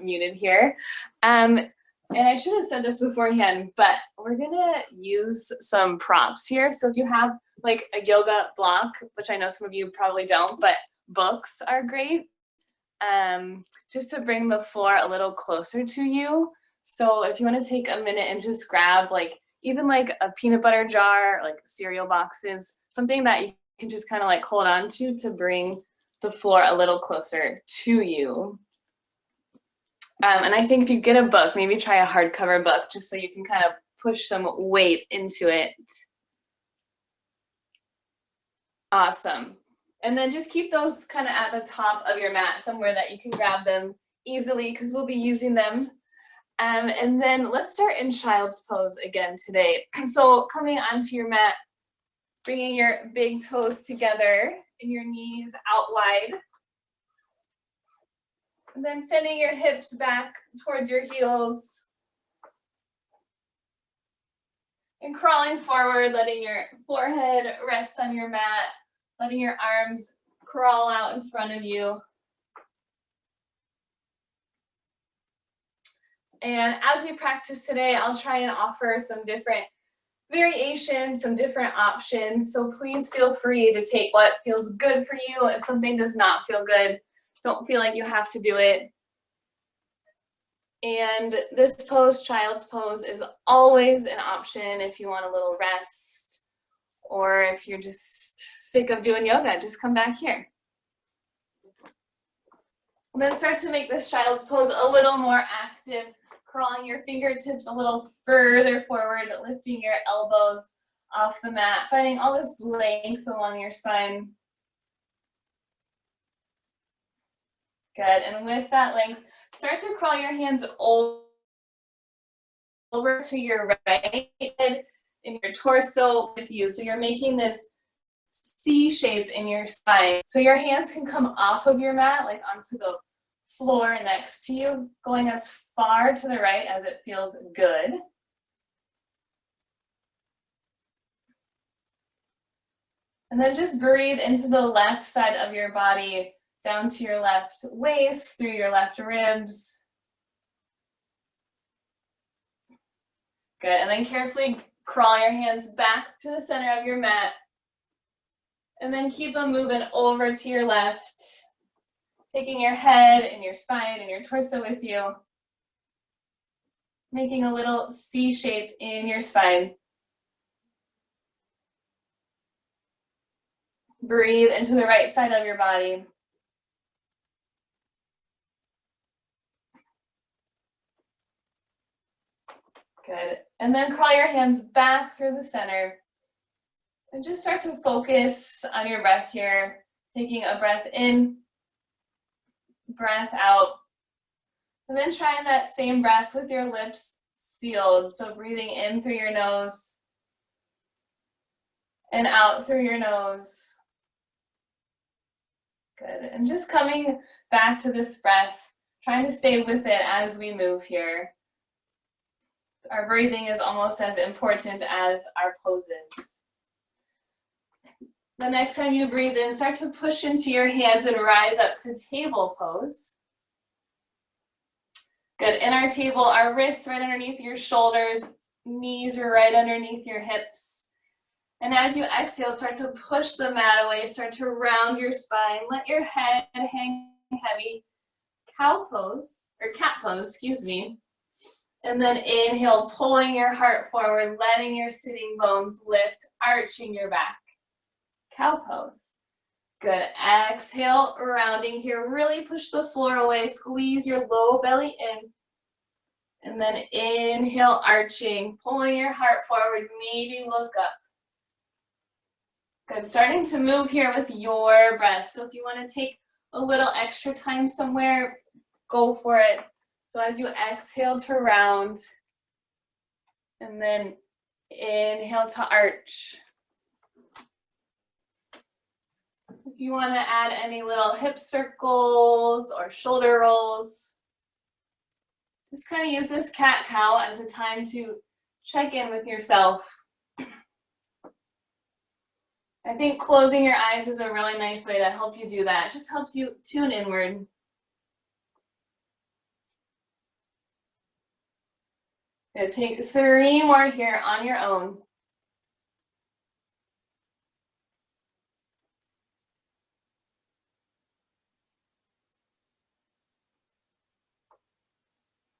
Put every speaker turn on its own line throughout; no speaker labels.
muted here. And I should have said this beforehand, but we're gonna use some props here. So if you have like a yoga block, which I know some of you probably don't, but books are great, just to bring the floor a little closer to you. So if you want to take a minute and just grab like even like a peanut butter jar, like cereal boxes, something that you can just kind of like hold on to bring the floor a little closer to you. And I think if you get a book, maybe try a hardcover book just so you can kind of push some weight into it. Awesome. And then just keep those kind of at the top of your mat, somewhere that you can grab them easily because we'll be using them. And then let's start in child's pose again today. So coming onto your mat, bringing your big toes together and your knees out wide. And then sending your hips back towards your heels. And crawling forward, letting your forehead rest on your mat, letting your arms crawl out in front of you. And as we practice today, I'll try and offer some different variations, some different options. So please feel free to take what feels good for you. If something does not feel good, don't feel like you have to do it. And this pose, child's pose, is always an option if you want a little rest or if you're just sick of doing yoga, just come back here. And then start to make this child's pose a little more active, crawling your fingertips a little further forward, lifting your elbows off the mat, finding all this length along your spine. Good, and with that length, start to crawl your hands over to your right and your torso with you. So you're making this C shape in your spine. So your hands can come off of your mat, like onto the floor next to you, going as far to the right as it feels good. And then just breathe into the left side of your body, down to your left waist, through your left ribs. Good, and then carefully crawl your hands back to the center of your mat. And then keep them moving over to your left, taking your head and your spine and your torso with you, making a little C shape in your spine. Breathe into the right side of your body. Good. And then crawl your hands back through the center. And just start to focus on your breath here. Taking a breath in, breath out. And then trying that same breath with your lips sealed. So breathing in through your nose and out through your nose. Good. And just coming back to this breath, trying to stay with it as we move here. Our breathing is almost as important as our poses. The next time you breathe in, start to push into your hands and rise up to table pose. Good. In our table, our wrists right underneath your shoulders, knees are right underneath your hips. And as you exhale, start to push the mat away, start to round your spine, let your head hang heavy. Cow pose, or cat pose, excuse me. And then inhale, pulling your heart forward, letting your sitting bones lift, arching your back. Cow pose. Good. Exhale, rounding here. Really push the floor away. Squeeze your low belly in. And then inhale, arching, pulling your heart forward. Maybe look up. Good. Starting to move here with your breath. So if you want to take a little extra time somewhere, go for it. So as you exhale to round, and then inhale to arch. If you want to add any little hip circles or shoulder rolls, just kind of use this cat-cow as a time to check in with yourself. I think closing your eyes is a really nice way to help you do that. It just helps you tune inward. Good, take 3 more here on your own.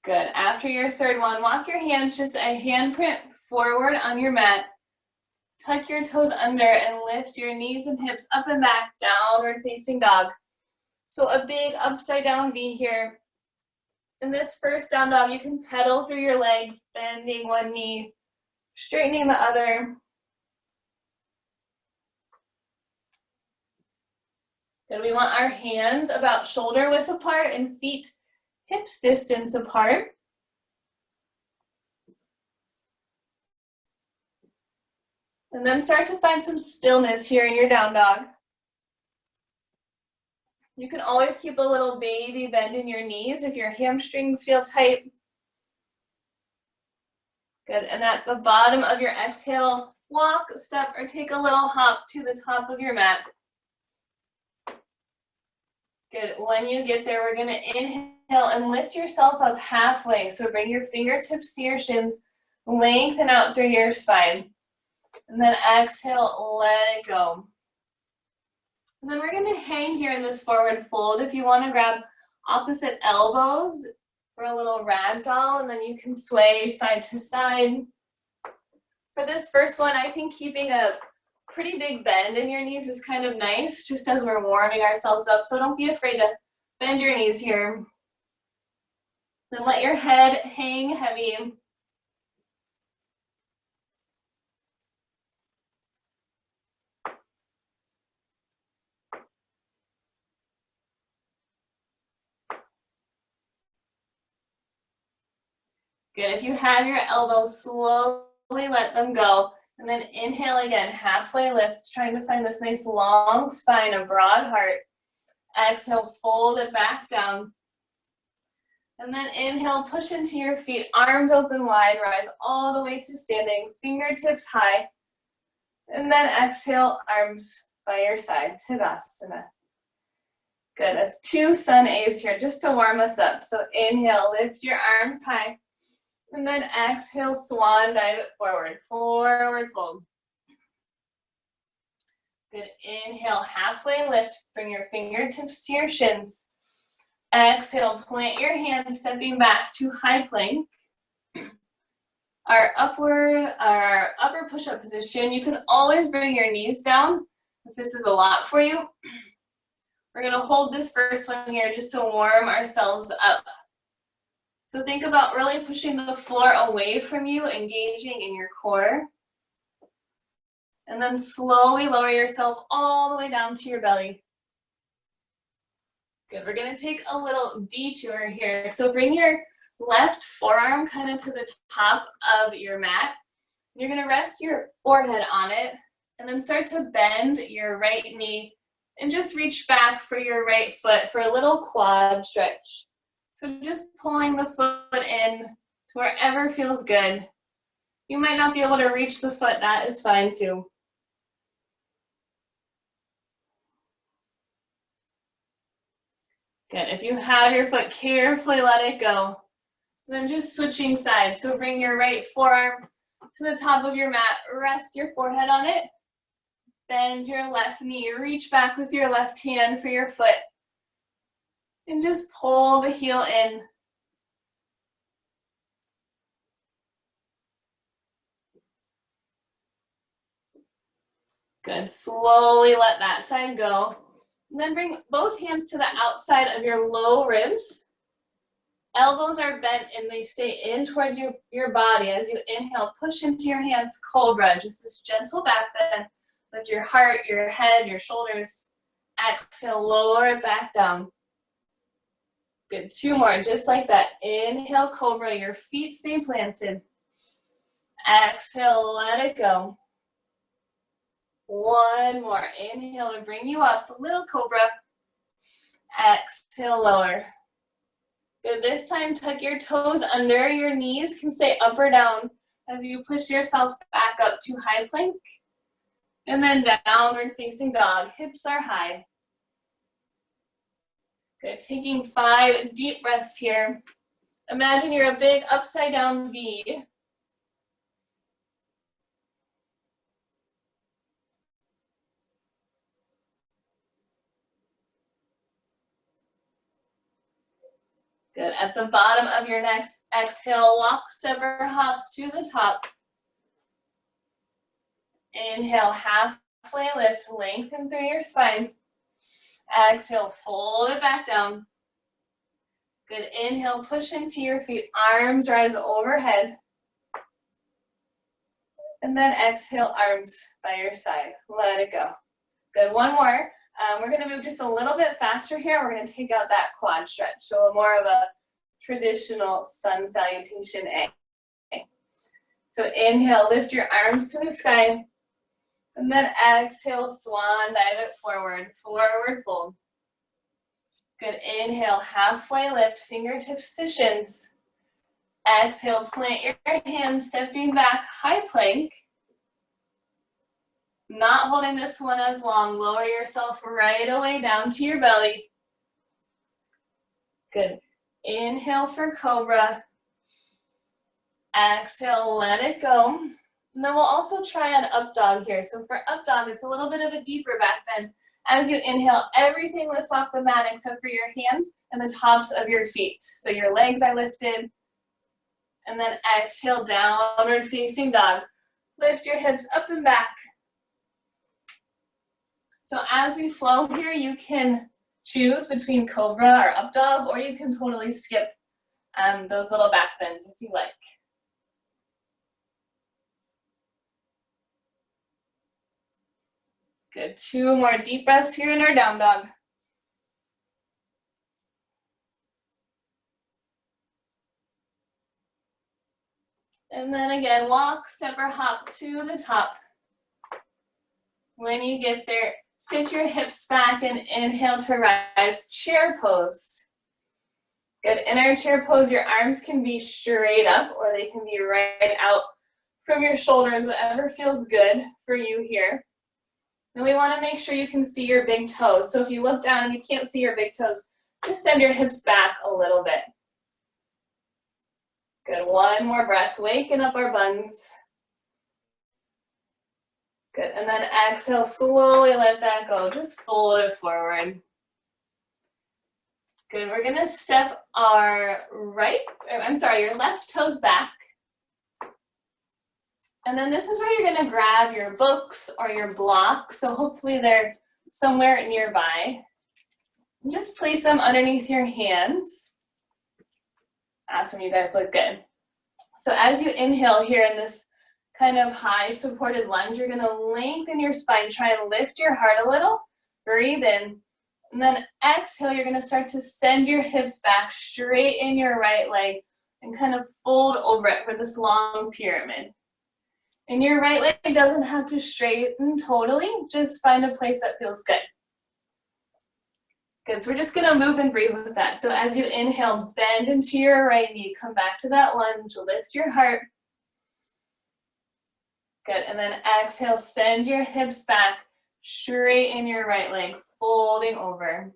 Good, after your third one, walk your hands just a handprint forward on your mat. Tuck your toes under and lift your knees and hips up and back, downward facing dog. So a big upside down V here. In this first down dog, you can pedal through your legs, bending one knee, straightening the other. Good, we want our hands about shoulder width apart and feet hips distance apart. And then start to find some stillness here in your down dog. You can always keep a little baby bend in your knees if your hamstrings feel tight. Good, and at the bottom of your exhale, walk, step, or take a little hop to the top of your mat. Good, when you get there, we're gonna inhale and lift yourself up halfway. So bring your fingertips to your shins, lengthen out through your spine. And then exhale, let it go. And then we're gonna hang here in this forward fold. If you wanna grab opposite elbows for a little ragdoll, and then you can sway side to side. For this first one, I think keeping a pretty big bend in your knees is kind of nice, just as we're warming ourselves up. So don't be afraid to bend your knees here. Then let your head hang heavy. Good, if you have your elbows, slowly let them go. And then inhale again, halfway lift, trying to find this nice long spine, a broad heart. Exhale, fold it back down. And then inhale, push into your feet, arms open wide, rise all the way to standing, fingertips high. And then exhale, arms by your side, Tadasana. Good, 2 sun A's here just to warm us up. So inhale, lift your arms high. And then exhale, swan dive it forward, forward fold. Good, inhale, halfway lift, bring your fingertips to your shins. Exhale, plant your hands, stepping back to high plank. Our upper push-up position, you can always bring your knees down if this is a lot for you. We're gonna hold this first one here just to warm ourselves up. So think about really pushing the floor away from you, engaging in your core. And then slowly lower yourself all the way down to your belly. Good, we're gonna take a little detour here. So bring your left forearm kind of to the top of your mat. You're gonna rest your forehead on it and then start to bend your right knee and just reach back for your right foot for a little quad stretch. So just pulling the foot in to wherever feels good. You might not be able to reach the foot, that is fine too. Good, if you have your foot, carefully let it go. And then just switching sides. So bring your right forearm to the top of your mat, rest your forehead on it. Bend your left knee, reach back with your left hand for your foot. And just pull the heel in. Good, slowly let that side go. And then bring both hands to the outside of your low ribs. Elbows are bent and they stay in towards your body. As you inhale, push into your hands, cobra, just this gentle back bend. Lift your heart, your head, your shoulders. Exhale, lower it back down. Good, 2 more, just like that. Inhale, cobra, your feet stay planted. Exhale, let it go. 1 more, inhale to bring you up, a little cobra. Exhale, lower. Good, this time tuck your toes under, your knees can stay up or down as you push yourself back up to high plank. And then downward facing dog, hips are high. Good, taking 5 deep breaths here. Imagine you're a big upside down V. Good. At the bottom of your next exhale, walk, step, or hop to the top. Inhale, halfway lift, lengthen through your spine. Exhale, fold it back down. Good. Inhale, push into your feet, arms rise overhead. And then exhale, arms by your side. Let it go. Good. One more. We're going to move just a little bit faster here. We're going to take out that quad stretch. So more of a traditional sun salutation A. So inhale, lift your arms to the sky. And then exhale, swan dive it forward, forward fold. Good. Inhale, halfway lift, fingertips to shins. Exhale, plant your hands, stepping back, high plank. Not holding this one as long. Lower yourself right away down to your belly. Good. Inhale for cobra. Exhale, let it go. And then we'll also try an up dog here. So for up dog, it's a little bit of a deeper back bend. As you inhale, everything lifts off the mat except for your hands and the tops of your feet. So your legs are lifted. And then exhale, downward facing dog. Lift your hips up and back. So as we flow here, you can choose between cobra or up dog, or you can totally skip those little back bends if you like. Good. 2 more deep breaths here in our down dog. And then again, walk, step, or hop to the top. When you get there, sit your hips back and inhale to rise, chair pose. Good. In our chair pose, your arms can be straight up or they can be right out from your shoulders, whatever feels good for you here. And we want to make sure you can see your big toes. So if you look down and you can't see your big toes, just send your hips back a little bit. Good. One more breath, waking up our buns. Good. And then exhale, slowly let that go. Just fold it forward. Good. We're going to step our your left toes back. And then this is where you're going to grab your books or your blocks. So hopefully they're somewhere nearby. And just place them underneath your hands. Awesome. You guys look good. So as you inhale here in this kind of high supported lunge, you're going to lengthen your spine. Try and lift your heart a little. Breathe in. And then exhale, you're going to start to send your hips back, straighten your right leg, and kind of fold over it for this long pyramid. And your right leg doesn't have to straighten totally, just find a place that feels good. Good, so we're just gonna move and breathe with that. So as you inhale, bend into your right knee, come back to that lunge, lift your heart. Good, and then exhale, send your hips back, straighten your right leg, folding over.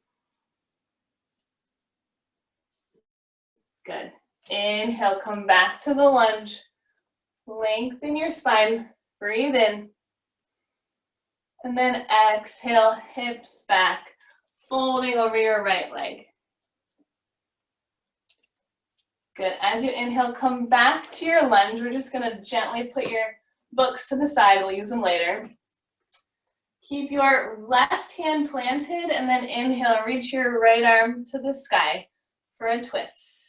Good, inhale, come back to the lunge. Lengthen your spine, breathe in, and then exhale, hips back, folding over your right leg. Good. As you inhale, come back to your lunge. We're just going to gently put your books to the side. We'll use them later. Keep your left hand planted, and then inhale, reach your right arm to the sky for a twist.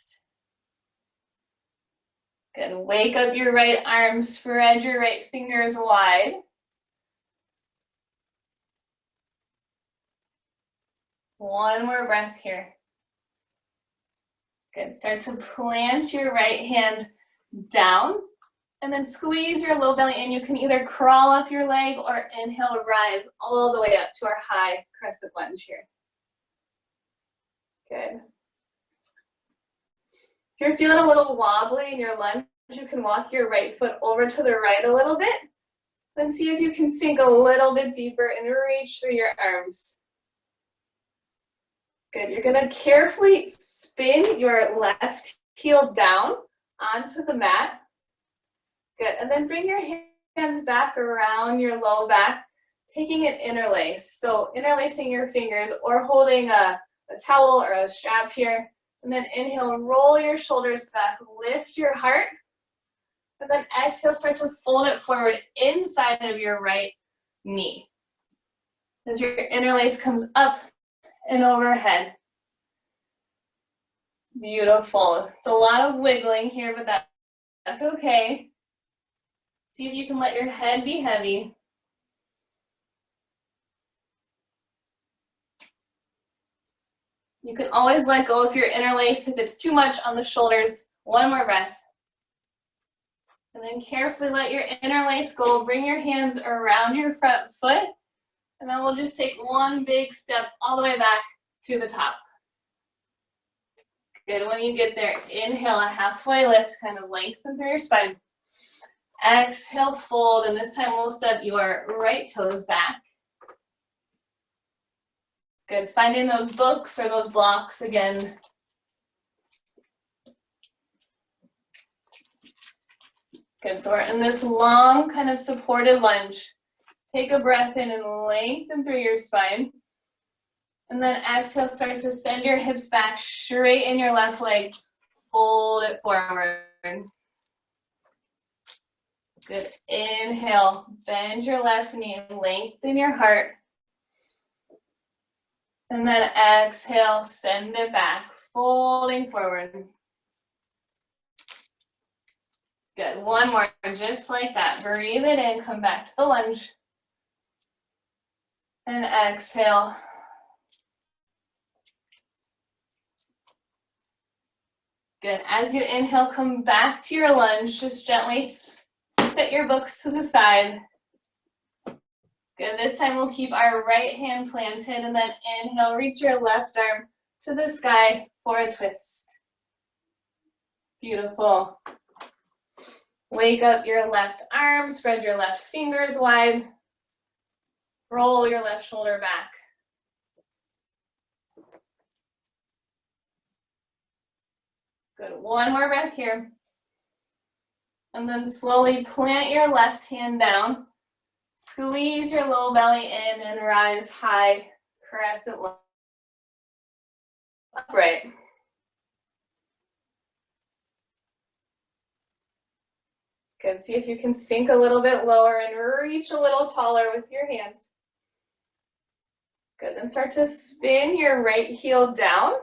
Good. Wake up your right arm, spread your right fingers wide. One more breath here. Good. Start to plant your right hand down and then squeeze your low belly in. You can either crawl up your leg or inhale, rise all the way up to our high crescent lunge here. Good. If you're feeling a little wobbly in your lunge, you can walk your right foot over to the right a little bit. Then see if you can sink a little bit deeper and reach through your arms. Good. You're going to carefully spin your left heel down onto the mat. Good, and then bring your hands back around your low back, taking an interlace. So interlacing your fingers or holding a towel or a strap here. And then inhale, roll your shoulders back, lift your heart. And then exhale, start to fold it forward inside of your right knee. As your interlace comes up and overhead. Beautiful. It's a lot of wiggling here, but that's okay. See if you can let your head be heavy. You can always let go if you're interlaced, if it's too much on the shoulders. One more breath. And then carefully let your interlace go. Bring your hands around your front foot. And then we'll just take one big step all the way back to the top. Good, when you get there, inhale a halfway lift, kind of lengthen through your spine. Exhale, fold, and this time we'll step your right toes back. Good, finding those books or those blocks again. Good, so we're in this long kind of supported lunge. Take a breath in and lengthen through your spine. And then exhale, start to send your hips back, straighten your left leg, fold it forward. Good, inhale, bend your left knee, lengthen your heart. And then exhale, send it back, folding forward. Good, one more, just like that. Breathe it in, come back to the lunge. And exhale. Good, as you inhale, come back to your lunge, just gently set your books to the side. Good, this time we'll keep our right hand planted and then inhale, reach your left arm to the sky for a twist. Beautiful. Wake up your left arm, spread your left fingers wide. Roll your left shoulder back. Good, one more breath here. And then slowly plant your left hand down. Squeeze your low belly in and rise high, crescent upright. Good, see if you can sink a little bit lower and reach a little taller with your hands. Good, then start to spin your right heel down.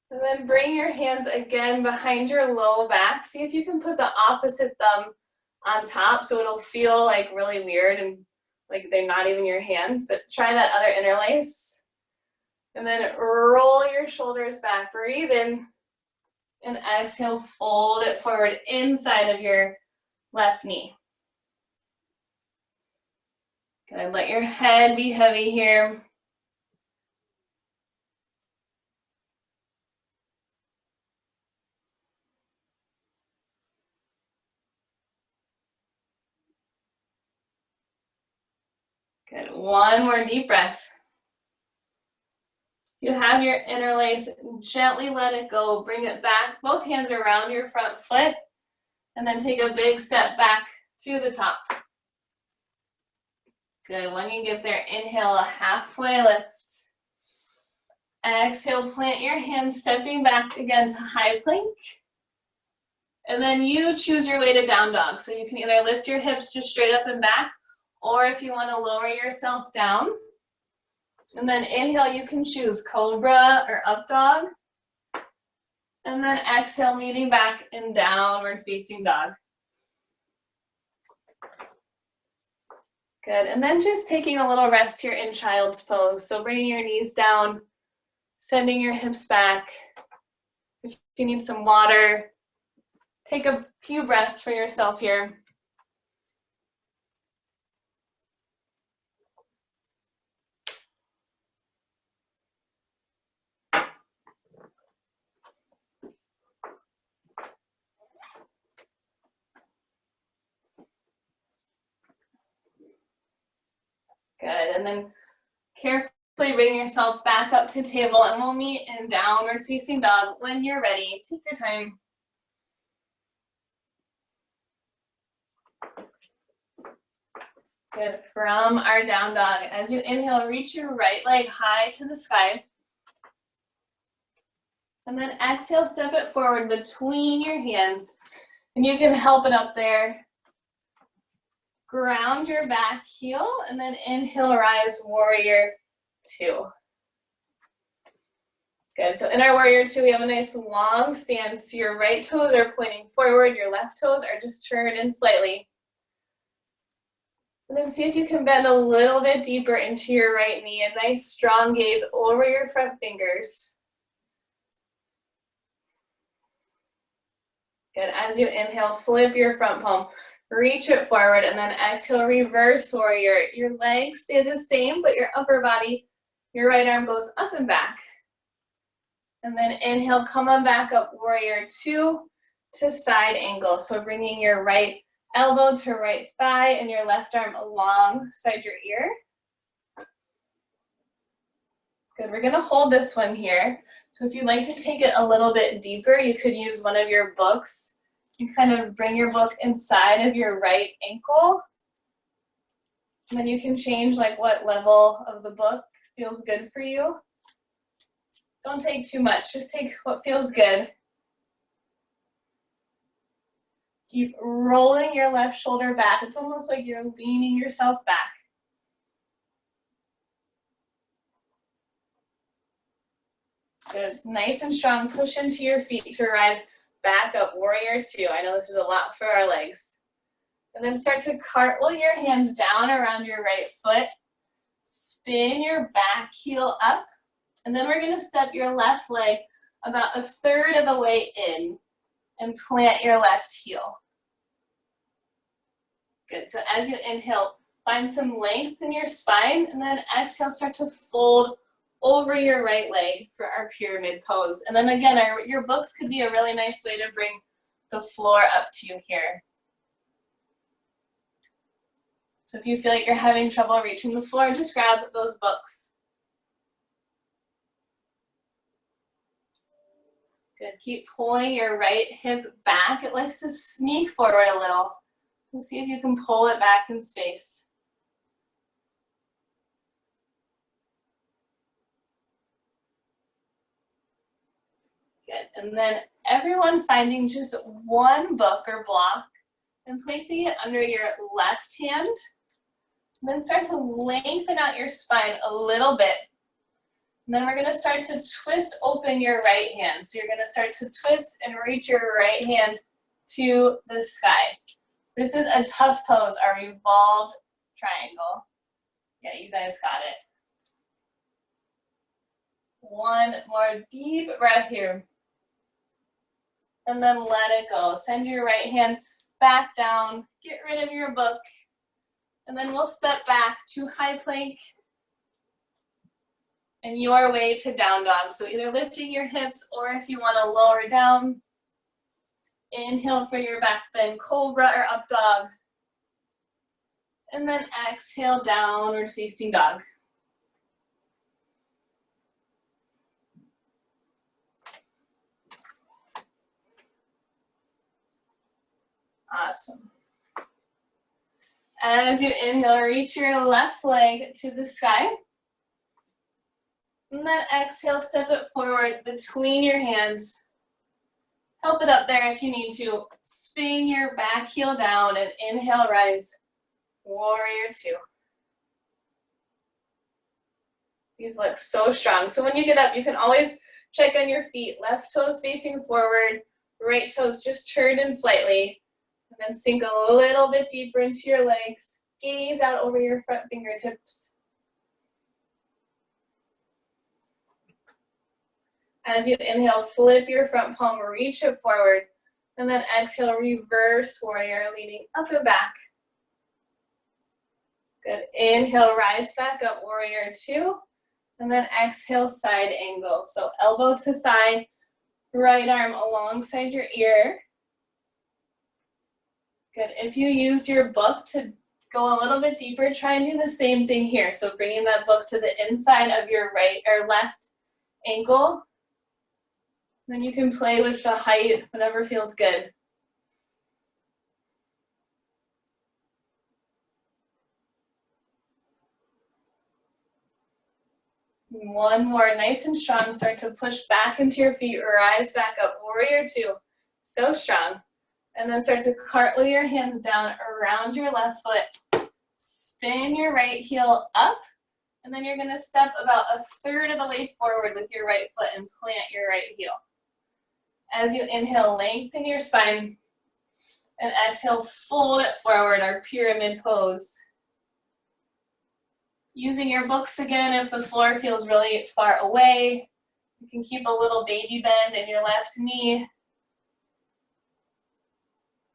And then bring your hands again behind your low back. See if you can put the opposite thumb on top so it'll feel like really weird and like they're not even your hands, but try that other interlace. And then roll your shoulders back, breathe in, and exhale, fold it forward inside of your left knee. Good, let your head be heavy here. Good, one more deep breath. You have your interlace, gently let it go, bring it back, both hands around your front foot, and then take a big step back to the top. Good, when you get there, inhale a halfway lift. Exhale, plant your hands, stepping back again to high plank. And then you choose your way to down dog. So you can either lift your hips just straight up and back, or if you want to lower yourself down. And then inhale, you can choose cobra or up dog. And then exhale, meeting back in downward facing dog. Good, and then just taking a little rest here in child's pose. So bringing your knees down, sending your hips back. If you need some water, take a few breaths for yourself here. Good, and then carefully gracefully bring yourself back up to table, and we'll meet in downward facing dog when you're ready. Take your time. Good. From our down dog, as you inhale, reach your right leg high to the sky. And then exhale, step it forward between your hands. And you can help it up there. Ground your back heel, and then inhale, rise, warrior two. Good, so in our warrior two, we have a nice long stance. Your right toes are pointing forward, your left toes are just turned in slightly. And then see if you can bend a little bit deeper into your right knee. A nice strong gaze over your front fingers. Good, as you inhale, flip your front palm. Reach it forward, and then exhale, reverse warrior. Your legs stay the same, but your upper body, your right arm goes up and back. And then inhale, come on back up, warrior two to side angle. So bringing your right elbow to right thigh and your left arm alongside your ear. Good, we're gonna hold this one here. So if you'd like to take it a little bit deeper, you could use one of your books. You kind of bring your book inside of your right ankle. And then you can change like what level of the book feels good for you. Don't take too much, just take what feels good. Keep rolling your left shoulder back. It's almost like you're leaning yourself back. Good, it's nice and strong. Push into your feet to rise back up, warrior two. I know this is a lot for our legs. And then start to cartwheel your hands down around your right foot. Spin your back heel up. And then we're gonna step your left leg about a third of the way in and plant your left heel. Good, so as you inhale, find some length in your spine, and then exhale, start to fold over your right leg for our pyramid pose. And then again, your books could be a really nice way to bring the floor up to you here. So if you feel like you're having trouble reaching the floor, just grab those books. Good, keep pulling your right hip back. It likes to sneak forward a little. So see if you can pull it back in space. Good, and then everyone finding just one book or block and placing it under your left hand. And then start to lengthen out your spine a little bit. And then we're gonna start to twist open your right hand. So you're gonna start to twist and reach your right hand to the sky. This is a tough pose, our revolved triangle. Yeah, you guys got it. One more deep breath here. And then let it go. Send your right hand back down. Get rid of your book. And then we'll step back to high plank and your way to down dog. So either lifting your hips, or if you want to lower down, inhale for your back bend, cobra or up dog. And then exhale, downward facing dog. Awesome. As you inhale, reach your left leg to the sky. And then exhale, step it forward between your hands. Help it up there if you need to. Spin your back heel down and inhale, rise. Warrior two. These look so strong. So when you get up, you can always check on your feet. Left toes facing forward, right toes just turned in slightly. And then sink a little bit deeper into your legs. Gaze out over your front fingertips. As you inhale, flip your front palm, reach it forward. And then exhale, reverse warrior, leaning up and back. Good. Inhale, rise back up, warrior two. And then exhale, side angle. So elbow to thigh, right arm alongside your ear. Good. If you used your book to Go a little bit deeper, try and do the same thing here. So bringing that book to the inside of your right or left ankle. Then you can play with the height, whatever feels good. One more, nice and strong. Start to push back into your feet, rise back up, warrior two. So strong. And then start to cartwheel your hands down around your left foot. Spin your right heel up, and then you're gonna step about a third of the way forward with your right foot and plant your right heel. As you inhale, lengthen your spine, and exhale, fold it forward, our pyramid pose. Using your books again, if the floor feels really far away, you can keep a little baby bend in your left knee.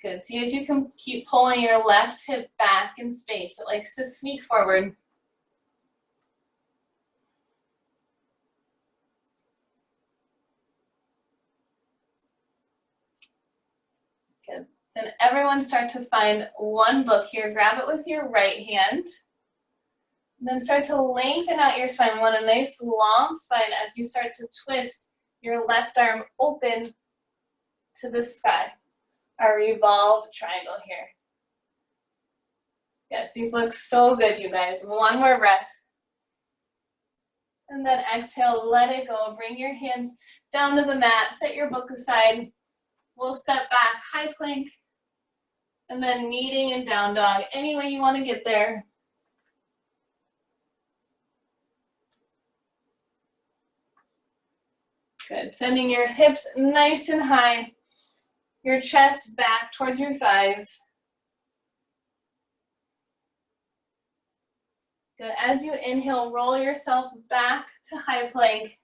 Good, see if you can keep pulling your left hip back in space. It likes to sneak forward. Good, then everyone start to find one book here. Grab it with your right hand. Then start to lengthen out your spine. We want a nice long spine as you start to twist your left arm open to the sky. Our revolved triangle here. Yes, these look so good, you guys. One more breath. And then exhale, let it go. Bring your hands down to the mat. Set your book aside. We'll step back, high plank, and then kneading and down dog. Any way you want to get there. Good, sending your hips nice and high, your chest back towards your thighs. Good, as you inhale, roll yourself back to high plank.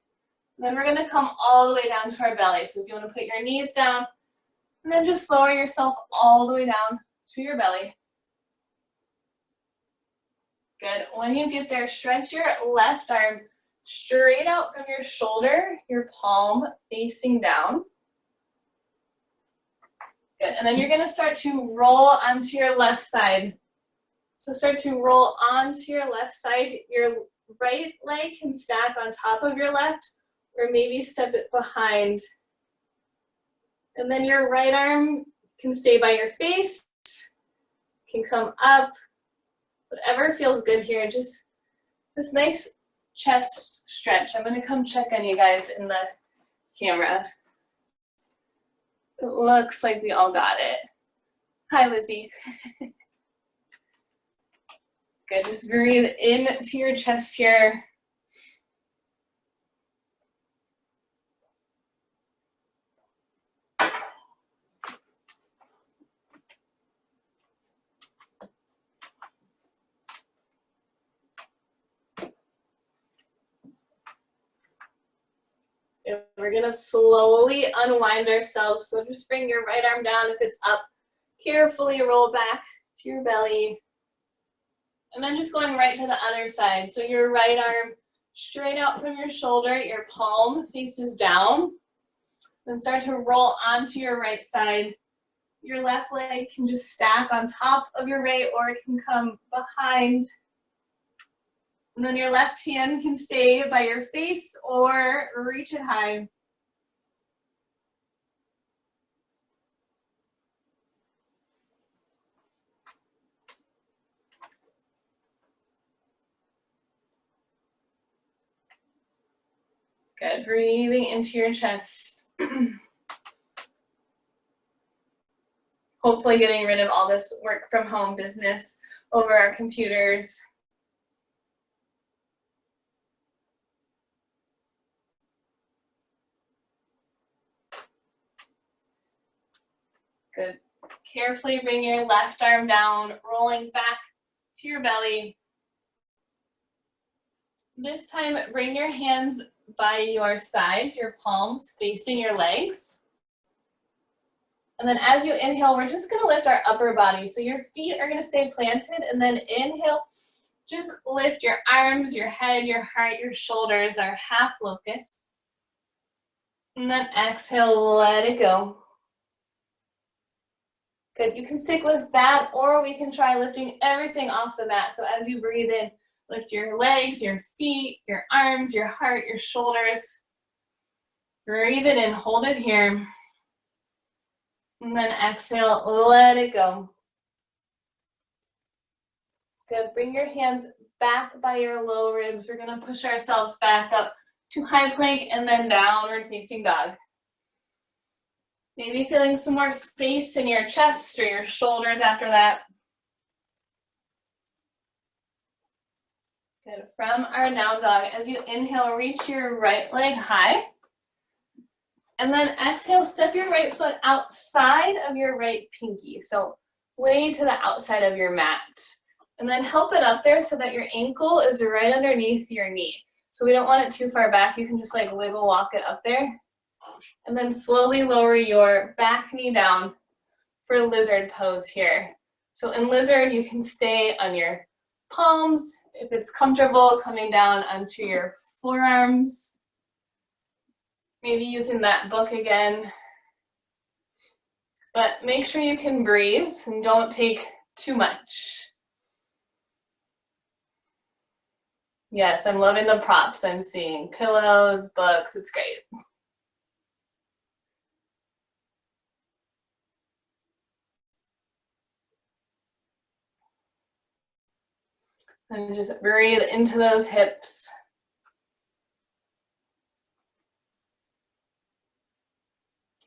And then we're gonna come all the way down to our belly. So if you wanna put your knees down, and then just lower yourself all the way down to your belly. Good, when you get there, stretch your left arm straight out from your shoulder, your palm facing down. Good, and then you're gonna start to roll onto your left side. So start to roll onto your left side. Your right leg can stack on top of your left, or maybe step it behind. And then your right arm can stay by your face, can come up, whatever feels good here. Just this nice chest stretch. I'm gonna come check on you guys in the camera. It looks like we all got it. Hi, Lizzie. Good, just breathe into your chest here. And we're gonna slowly unwind ourselves. So just bring your right arm down if it's up. Carefully roll back to your belly. And then just going right to the other side. So your right arm straight out from your shoulder, your palm faces down. Then start to roll onto your right side. Your left leg can just stack on top of your right, or it can come behind. And then your left hand can stay by your face or reach it high. Good, breathing into your chest. Hopefully getting rid of all this work from home business over our computers. Good. Carefully bring your left arm down, rolling back to your belly. This time, bring your hands by your sides, your palms facing your legs. And then as you inhale, we're just gonna lift our upper body. So your feet are gonna stay planted, and then inhale, just lift your arms, your head, your heart, your shoulders, our half locust. And then exhale, let it go. Good, you can stick with that, or we can try lifting everything off the mat. So as you breathe in, lift your legs, your feet, your arms, your heart, your shoulders. Breathe it in, hold it here. And then exhale, let it go. Good, bring your hands back by your low ribs. We're gonna push ourselves back up to high plank and then downward facing dog. Maybe feeling some more space in your chest or your shoulders after that. Good, from our down dog, as you inhale, reach your right leg high. And then exhale, step your right foot outside of your right pinky. So way to the outside of your mat. And then help it up there so that your ankle is right underneath your knee. So we don't want it too far back. You can just like wiggle walk it up there. And then slowly lower your back knee down for lizard pose here. So in lizard, you can stay on your palms. If it's comfortable, coming down onto your forearms. Maybe using that book again. But make sure you can breathe and don't take too much. Yes, I'm loving the props I'm seeing. Pillows, books, it's great. And just breathe into those hips.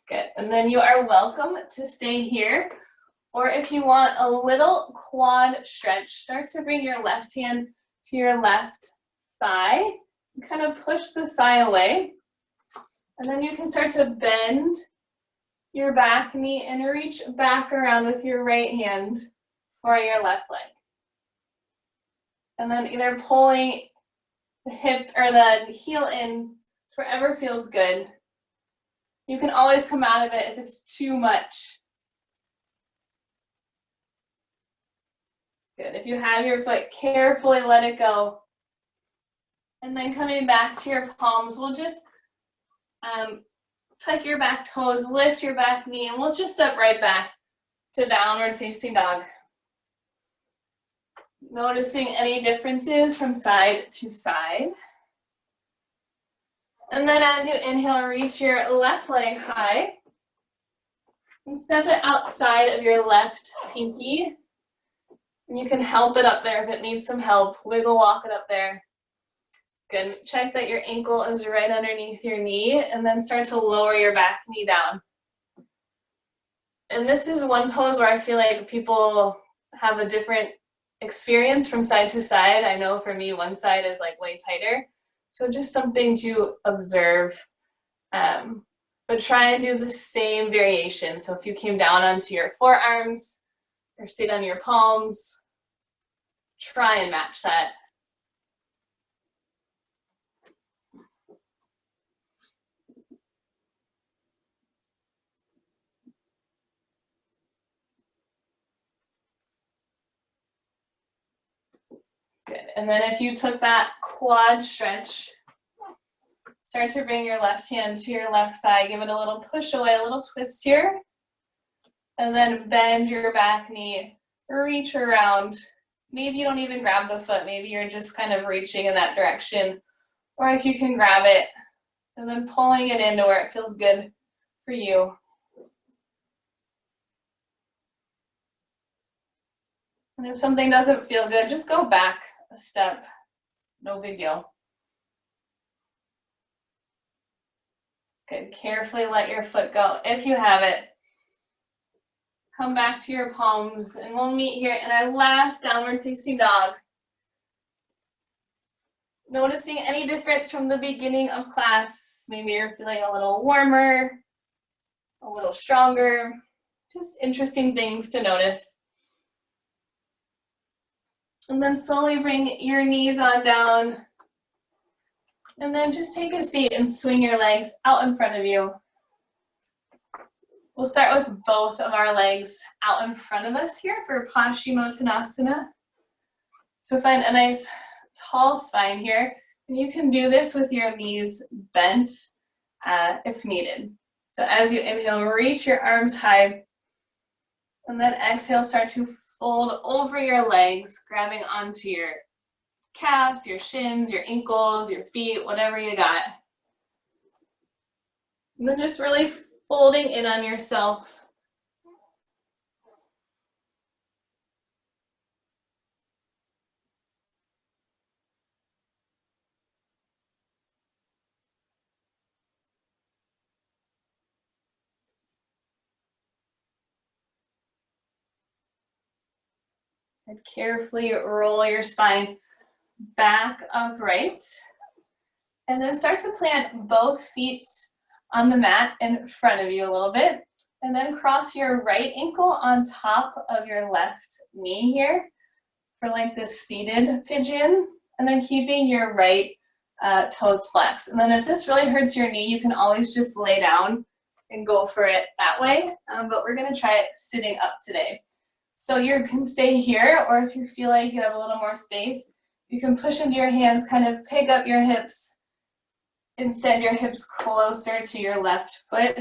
Good, and then you are welcome to stay here. Or if you want a little quad stretch, start to bring your left hand to your left thigh. And kind of push the thigh away. And then you can start to bend your back knee and reach back around with your right hand for your left leg. And then either pulling the hip or the heel in wherever feels good. You can always come out of it if it's too much. Good, if you have your foot, carefully let it go. And then coming back to your palms, we'll just tuck your back toes, lift your back knee, and we'll just step right back to downward facing dog. Noticing any differences from side to side. And then as you inhale, reach your left leg high. And step it outside of your left pinky. And you can help it up there if it needs some help. Wiggle walk it up there. Good. Check that your ankle is right underneath your knee, and then start to lower your back knee down. And this is one pose where I feel like people have a different experience from side to side. I know for me, one side is like way tighter. So just something to observe. But try and do the same variation. So if you came down onto your forearms or sit on your palms, try and match that. Good, and then if you took that quad stretch, start to bring your left hand to your left thigh, give it a little push away, a little twist here, and then bend your back knee, reach around. Maybe you don't even grab the foot, maybe you're just kind of reaching in that direction, or if you can grab it, and then pulling it into where it feels good for you. And if something doesn't feel good, just go back a step, no big deal. Good, carefully let your foot go if you have it. Come back to your palms and we'll meet here in our last downward facing dog. Noticing any difference from the beginning of class. Maybe you're feeling a little warmer, a little stronger, just interesting things to notice. And then slowly bring your knees on down. And then just take a seat and swing your legs out in front of you. We'll start with both of our legs out in front of us here for Paschimottanasana. So find a nice tall spine here. And you can do this with your knees bent if needed. So as you inhale, reach your arms high. And then exhale, start to fold over your legs, grabbing onto your calves, your shins, your ankles, your feet, whatever you got. And then just really folding in on yourself. And carefully roll your spine back upright. And then start to plant both feet on the mat in front of you a little bit. And then cross your right ankle on top of your left knee here for like this seated pigeon. And then keeping your right toes flexed. And then if this really hurts your knee, you can always just lay down and go for it that way. But we're gonna try it sitting up today. So you can stay here, or if you feel like you have a little more space, you can push into your hands, kind of pick up your hips and send your hips closer to your left foot.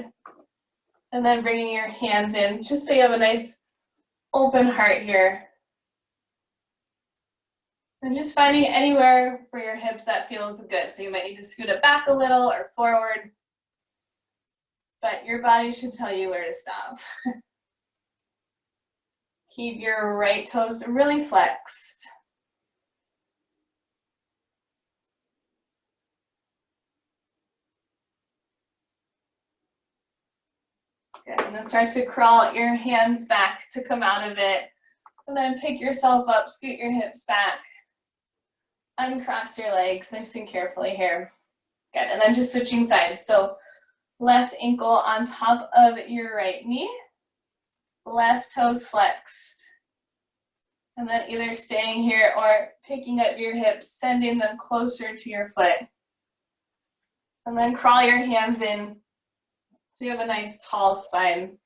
And then bringing your hands in, just so you have a nice open heart here. And just finding anywhere for your hips that feels good. So you might need to scoot it back a little or forward, but your body should tell you where to stop. Keep your right toes really flexed. Good, and then start to crawl your hands back to come out of it. And then pick yourself up, scoot your hips back. Uncross your legs nice and carefully here. Good, and then just switching sides. So left ankle on top of your right knee. Left toes flexed. And then either staying here or picking up your hips, sending them closer to your foot. And then crawl your hands in so you have a nice tall spine.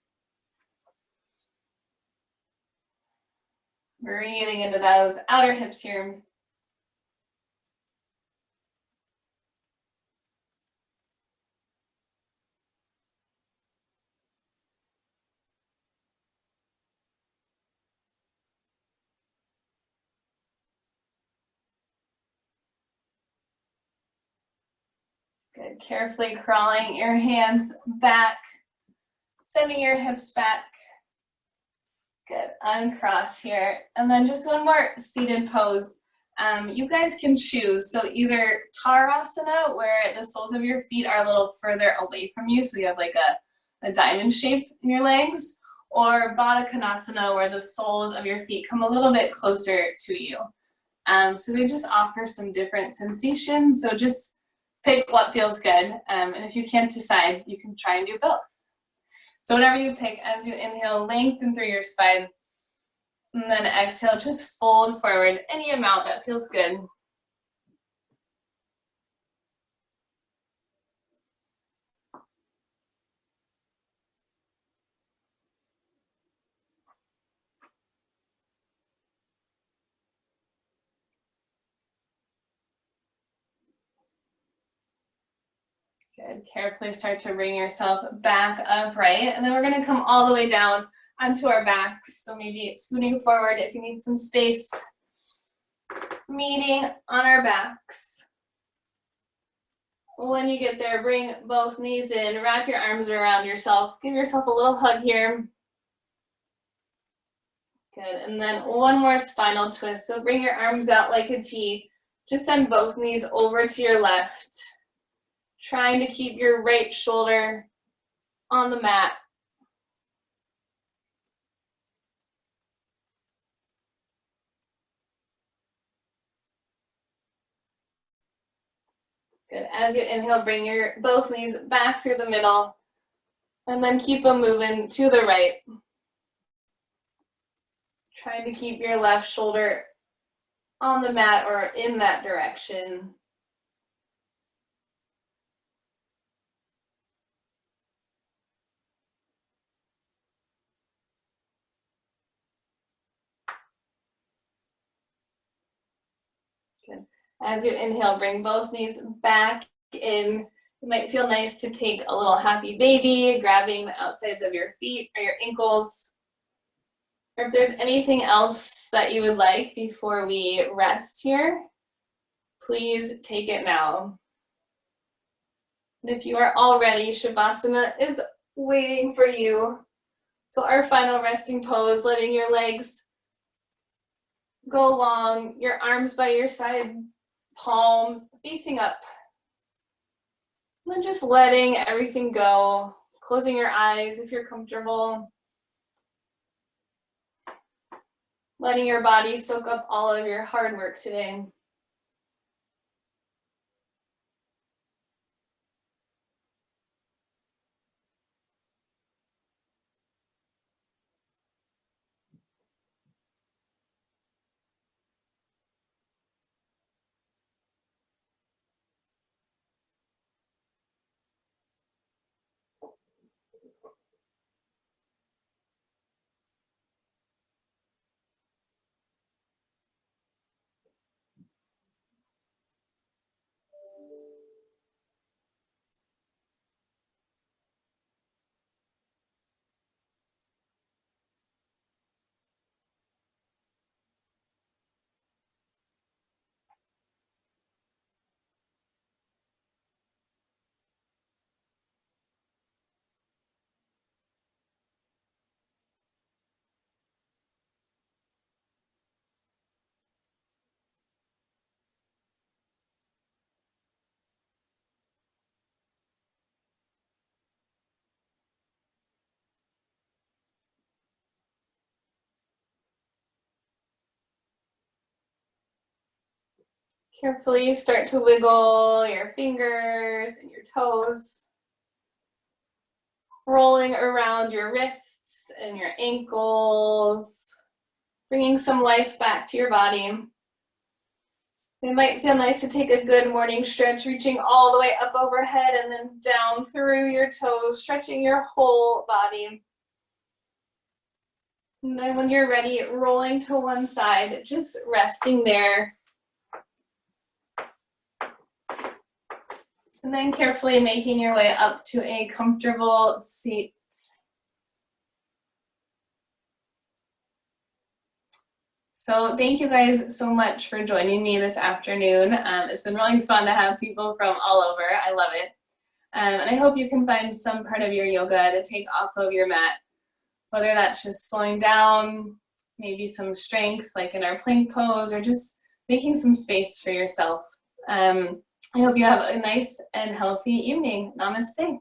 Breathing into those outer hips here. Good, carefully crawling your hands back, sending your hips back. Good, uncross here. And then just one more seated pose. You guys can choose, so either Tarasana, where the soles of your feet are a little further away from you, so you have like a diamond shape in your legs, or Baddha Konasana, where the soles of your feet come a little bit closer to you. So they just offer some different sensations, so just pick what feels good, and if you can't decide, you can try and do both. So whatever you pick, as you inhale, lengthen through your spine, and then exhale, just fold forward any amount that feels good. Good, carefully start to bring yourself back upright, and then we're gonna come all the way down onto our backs. So maybe scooting forward if you need some space. Meeting on our backs. When you get there, bring both knees in, wrap your arms around yourself, give yourself a little hug here. Good, and then one more spinal twist. So bring your arms out like a T. Just send both knees over to your left. Trying to keep your right shoulder on the mat. Good, as you inhale, bring your both knees back through the middle, and then keep them moving to the right. Trying to keep your left shoulder on the mat or in that direction. Good. As you inhale, bring both knees back in. It might feel nice to take a little happy baby, grabbing the outsides of your feet or your ankles. or if there's anything else that you would like before we rest here, please take it now. And if you are all ready, Shavasana is waiting for you. So our final resting pose, letting your legs go long, your arms by your sides, palms facing up. And then just letting everything go, closing your eyes if you're comfortable. Letting your body soak up all of your hard work today. Carefully start to wiggle your fingers and your toes, rolling around your wrists and your ankles, bringing some life back to your body. It might feel nice to take a good morning stretch, reaching all the way up overhead and then down through your toes, stretching your whole body. And then when you're ready, rolling to one side, just resting there. And then carefully making your way up to a comfortable seat. So thank you guys so much for joining me this afternoon. It's been really fun to have people from all over. I love it. And I hope you can find some part of your yoga to take off of your mat, whether that's just slowing down, maybe some strength like in our plank pose, or just making some space for yourself. I hope you have a nice and healthy evening. Namaste.